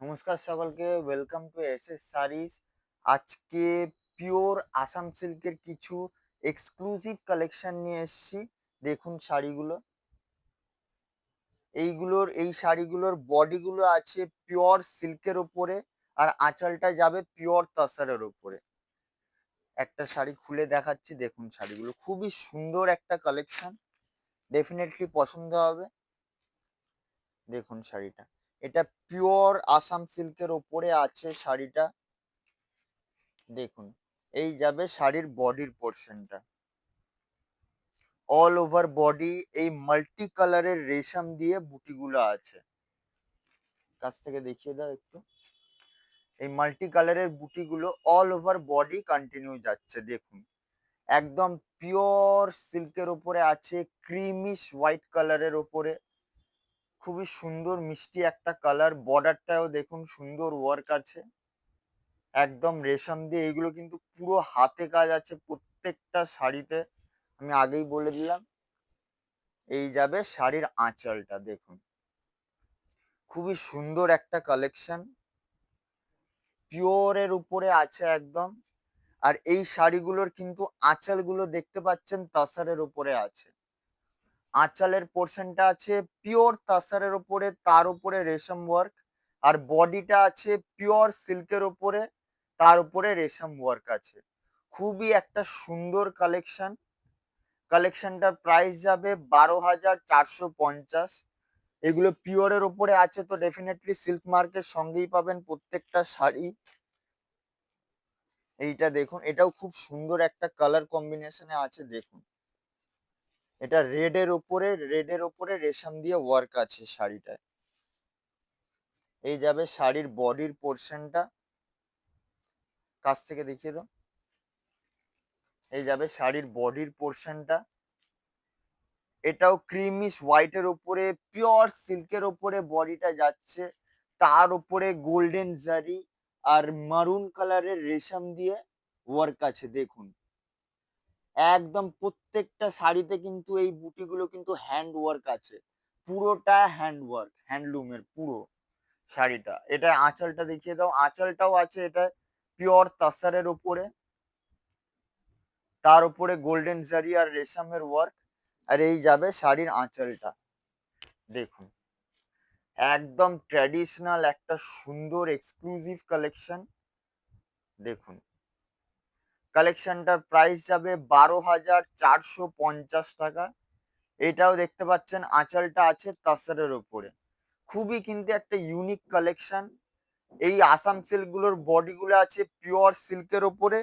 নমস্কার সকলকে, welcome to SS saris. আজকে পিওর আসাম সিল্কের কিছু এক্সক্লুসিভ কালেকশন নিয়ে এসেছি। দেখুন শাড়িগুলো, এই শাড়িগুলোর বডিগুলো আছে পিওর সিল্কের ওপরে, আর আঁচলটা যাবে পিওর তাসারের ওপরে। একটা শাড়ি খুলে দেখাচ্ছি, দেখুন শাড়িগুলো খুবই সুন্দর একটা কালেকশন, ডেফিনেটলি পছন্দ হবে। দেখুন শাড়িটা, এটা পিওর আসাম সিল্কের ওপরে আছে শাড়িটা। দেখুন, এই যাবে শাড়ির বডির পোর্শনটা, অল ওভার বডি এই মাল্টি কালারের রেশম দিয়ে বুটিগুলো আছে। কাছ থেকে দেখিয়ে দাও একটু। এই মাল্টি কালারের বুটিগুলো অল ওভার বডি কন্টিনিউ যাচ্ছে। দেখুন, একদম পিওর সিল্কের ওপরে আছে, ক্রিমিশ হোয়াইট কালারের ওপরে। খুবই সুন্দর মিষ্টি একটা কালার। বর্ডারটাও দেখুন সুন্দর ওয়ার্ক আছে, একদম রেশম দিয়ে। এগুলো কিন্তু পুরো হাতে কাজ আছে প্রত্যেকটা শাড়িতে, আমি আগেই বলে দিলাম। এই যাবে শাড়ির আঁচলটা, দেখুন খুবই সুন্দর একটা কালেকশন, পিওরের উপরে আছে একদম। আর এই শাড়িগুলোর কিন্তু আঁচলগুলো দেখতে পাচ্ছেন তাসারের উপরে আছে। আঁচলের পোর্শনটা আছে পিওর তাসারের উপরে, তার উপরে রেশম ওয়ার্ক। আর বডিটা আছে পিওর সিল্কের উপরে, তার উপরে রেশম ওয়ার্ক আছে। খুবই একটা সুন্দর কালেকশন। কালেকশনটার প্রাইস যাবে 12,450। এগুলো পিওরের ওপরে আছে, তো ডেফিনেটলি সিল্ক মার্কের সঙ্গেই পাবেন প্রত্যেকটা শাড়ি। এইটা দেখুন, এটাও খুব সুন্দর একটা কালার কম্বিনেশনে আছে। দেখুন, এটা রেডের ওপরে রেশম দিয়ে ওয়ার্ক আছে শাড়িটায়। এই যাবে শাড়ির বডির পোর্শনটা, কাছ থেকে দেখিয়ে দাও। এই যাবে শাড়ির বডির পোর্শনটা, এটাও ক্রিমিশ হোয়াইটের ওপরে পিওর সিল্কের ওপরে বডিটা যাচ্ছে। তার উপরে গোল্ডেন জারি আর মারুন কালারের রেশম দিয়ে ওয়ার্ক আছে। দেখুন, একদম প্রত্যেকটা শাড়িতে কিন্তু এই বুটিগুলো কিন্তু হ্যান্ড ওয়ার্ক আছে, পুরোটা হ্যান্ড ওয়ার্ক, হ্যান্ডলুমের পুরো শাড়িটা। এটা আঁচলটা দেখিয়ে দাও, আঁচলটাও আছে এটা পিওর তাসারের উপরে, তার উপরে গোল্ডেন জারি আর রেশমের ওয়ার্ক। আর এই যাবে শাড়ির আঁচলটা, দেখুন একদম ট্র্যাডিশনাল একটা সুন্দর এক্সক্লুসিভ কালেকশন। দেখুন, কালেকশনটার প্রাইস যাবে 12,450 টাকা। এটাও দেখতে পাচ্ছেন আঁচলটা আছে তাসরের উপরে। খুবই কিন্তু একটা ইউনিক কালেকশন। এই আসাম সিল্ক গুলোর বডি গুলো আছে পিওর সিল্কের উপরে,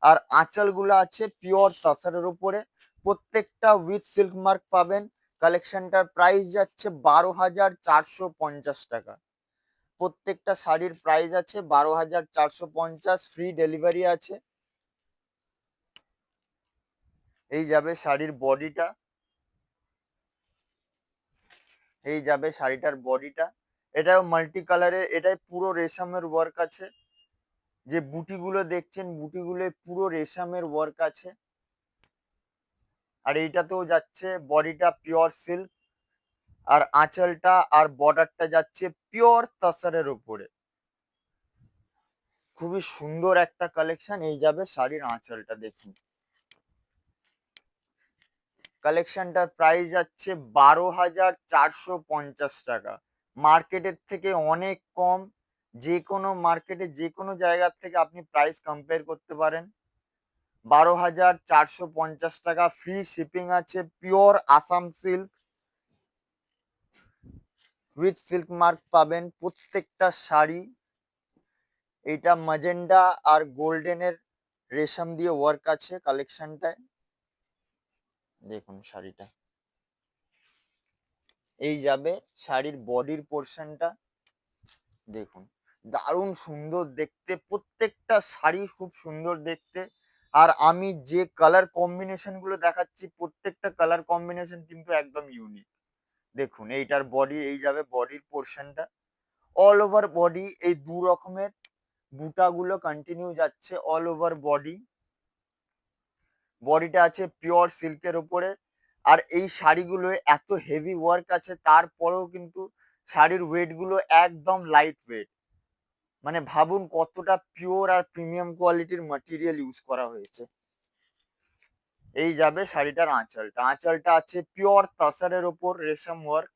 আর আঁচল গুলো আছে পিওর তাসরের উপরে। প্রত্যেকটা উইথ সিল্ক মার্ক পাবেন। কালেকশনটার প্রাইস যাচ্ছে 12,450 টাকা। প্রত্যেকটা শাড়ির প্রাইস আছে 12,450, ফ্রি ডেলিভারি আছে। এই যাবে শাড়ির বডিটা, এই যাবে শাড়িটার বডিটা। এটাও মাল্টি কালারের, এটাই পুরো রেশমের ওয়ার্ক আছে। যে বুটিগুলো দেখছেন, বুটিগুলো পুরো রেশমের ওয়ার্ক আছে। আর এইটাতেও যাচ্ছে বডিটা পিওর সিল্ক, আর আঁচলটা আর বর্ডারটা যাচ্ছে পিওর তাসারের উপরে। খুবই সুন্দর একটা কালেকশন। এই যাবে শাড়ির আঁচলটা, দেখুন কালেকশনটার প্রাইস যাচ্ছে 12,450 টাকা। মার্কেটের থেকে অনেক কম। যে কোনো মার্কেটে যে কোনো জায়গার থেকে আপনি প্রাইস কম্পেয়ার করতে পারেন। 12,450 টাকা, ফ্রি শিপিং আছে, pure Assam silk with silk mark পাবেন প্রত্যেকটা শাড়ি। এটা ম্যাজেন্ডা আর গোল্ডেনের রেশম দিয়ে ওয়ার্ক আছে কালেকশনটায়। দেখুন শাড়িটা, এই যাবে শাড়ির বডির পোর্শনটা। দেখুন, দারুণ সুন্দর দেখতে, প্রত্যেকটা শাড়ি খুব সুন্দর দেখতে। আর আমি যে কালার কম্বিনেশন গুলো দেখাচ্ছি, প্রত্যেকটা কালার কম্বিনেশন কিন্তু একদম ইউনিক। দেখুন, এইটার বডি, এই যাবে বডির পোর্শনটা, অল ওভার বডি এই দু রকমের বুটাগুলো কন্টিনিউ যাচ্ছে অল ওভার বডি। বডিটা আছে পিওর সিল্কের উপরে। আর এই শাড়িগুলো এত হেভি ওয়ার্ক আছে, তারপরেও কিন্তু শাড়ির ওয়েট গুলো একদম লাইট ওয়েট। মানে ভাবুন কতটা পিওর আর প্রিমিয়াম কোয়ালিটির ম্যাটেরিয়াল ইউজ করা হয়েছে। এই যাবে শাড়িটার আঁচলটা। আঁচলটা আছে পিওর তাসারের ওপর রেশম ওয়ার্ক,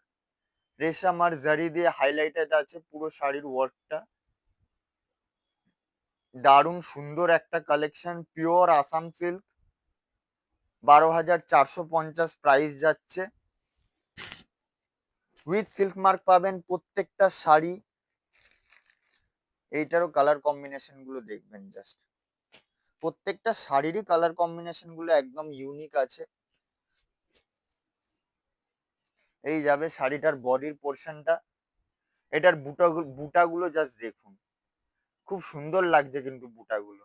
রেশম আর জারি দিয়ে হাইলাইটেড আছে পুরো শাড়ির ওয়ার্কটা। দারুণ সুন্দর একটা collection, pure Assam silk. 12,450 price যাচ্ছে। উইথ সিল্ক মার্ক পাবেন প্রত্যেকটা শাড়ি। এইটারও কালার কম্বিনেশন গুলো দেখবেন জাস্ট, প্রত্যেকটা শাড়িরই কালার কম্বিনেশন গুলো একদম ইউনিক আছে। এই যাবে শাড়িটার বডির পোর্শনটা। এটার বুটাগুলো জাস্ট দেখুন, খুব সুন্দর লাগছে কিন্তু বুটাগুলো।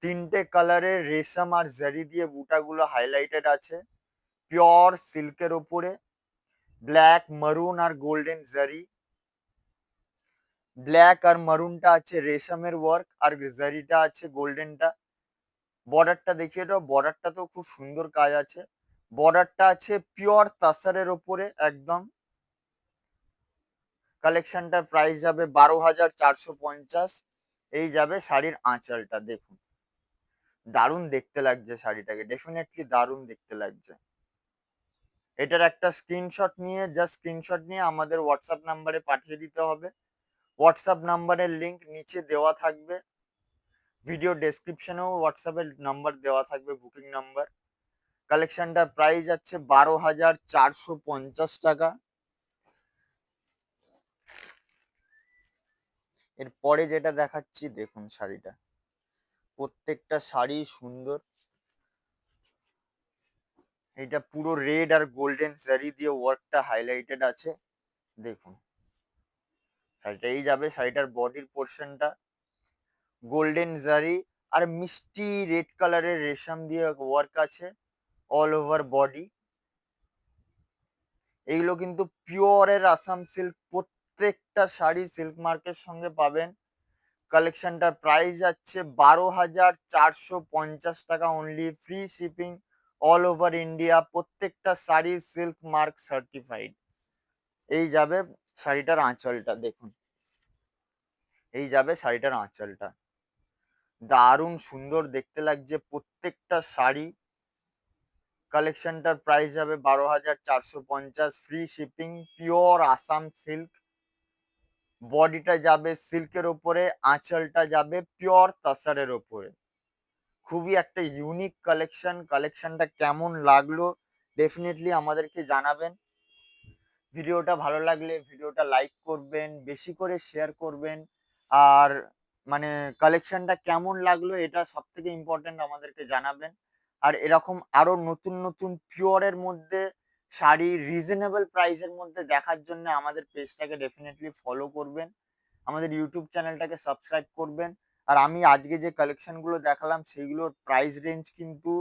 3টে কালারের রেশম আর জারি দিয়ে বুটাগুলো হাইলাইটেড আছে পিওর সিল্কের ওপরে। ব্ল্যাক, মারুন আর গোল্ডেন জারি। ব্ল্যাক আর মারুনটা আছে রেশমের ওয়ার্ক, আর জারিটা আছে গোল্ডেনটা। বর্ডারটা দেখিয়ে দাও, বর্ডারটাতেও খুব সুন্দর কাজ আছে। বর্ডারটা আছে পিওর তাসারের ওপরে একদম। কালেকশনটার প্রাইস যাবে 12,450। এই যাবে শাড়ির আঁচলটা দেখুন, দারুণ দেখতে লাগছে শাড়িটাকে, ডেফিনেটলি দারুণ দেখতে লাগছে। এটার একটা স্ক্রিনশট নিয়ে আমাদের হোয়াটসঅ্যাপ নাম্বারে পাঠিয়ে দিতে হবে। হোয়াটসঅ্যাপ নাম্বারের লিংক নিচে দেওয়া থাকবে, ভিডিও ডেসক্রিপশনেও হোয়াটসঅ্যাপের নাম্বার দেওয়া থাকবে, বুকিং নাম্বার। কালেকশনটার প্রাইস যাচ্ছে 12,450 টাকা। এরপরে যেটা দেখাচ্ছি দেখুন শাড়িটা, প্রত্যেকটা শাড়ি সুন্দর। এটা পুরো রেড আর গোল্ডেন জারি দিয়ে ওয়ার্কটা হাইলাইটেড আছে দেখুন শাড়িটা। এই যাবে শাড়িটার বডির পোর্শনটা, গোল্ডেন জারি আর মিষ্টি রেড কালারের রেশম দিয়ে ওয়ার্ক আছে অল ওভার বডি। এইগুলো কিন্তু পিওরের আসাম সিল্ক, প্রত্যেকটা শাড়ি সিল্ক মার্কের সঙ্গে পাবেন। কালেকশনটার প্রাইস যাচ্ছে 12,450 টাকা only, free shipping all over India. প্রত্যেকটা শাড়ি সিল্ক মার্ক সার্টিফাইড। এই যাবে শাড়িটার আঁচলটা দেখুন, এই যাবে শাড়িটার আঁচলটা, দারুণ সুন্দর দেখতে লাগছে প্রত্যেকটা শাড়ি। কালেকশনটার প্রাইস যাবে 12,450, free shipping, pure Assam silk. বডিটা যাবে সিল্কের ওপরে, আঁচলটা যাবে পিওর তাসারের ওপরে। খুবই একটা ইউনিক কালেকশন। কালেকশনটা কেমন লাগলো ডেফিনেটলি আমাদেরকে জানাবেন। ভিডিওটা ভালো লাগলে ভিডিওটা লাইক করবেন, বেশি করে শেয়ার করবেন। আর মানে কালেকশনটা কেমন লাগলো এটা সব থেকে ইম্পর্টেন্ট আমাদেরকে জানাবেন। আর এরকম আরো নতুন নতুন পিওরের মধ্যে শাড়ি রিজনেবল প্রাইসের মধ্যে দেখার জন্য আমাদের পেজটাকে ডেফিনেটলি ফলো করবেন, আমাদের ইউটিউব চ্যানেলটাকে সাবস্ক্রাইব করবেন। আর আমি আজকে যে কালেকশনগুলো দেখালাম সেইগুলোর প্রাইস রেঞ্জ কিন্তু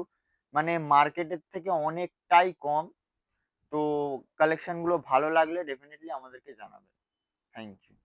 মানে মার্কেটের থেকে অনেকটাই কম। তো কালেকশনগুলো ভালো লাগলে ডেফিনেটলি আমাদেরকে জানাবেন। Thank you.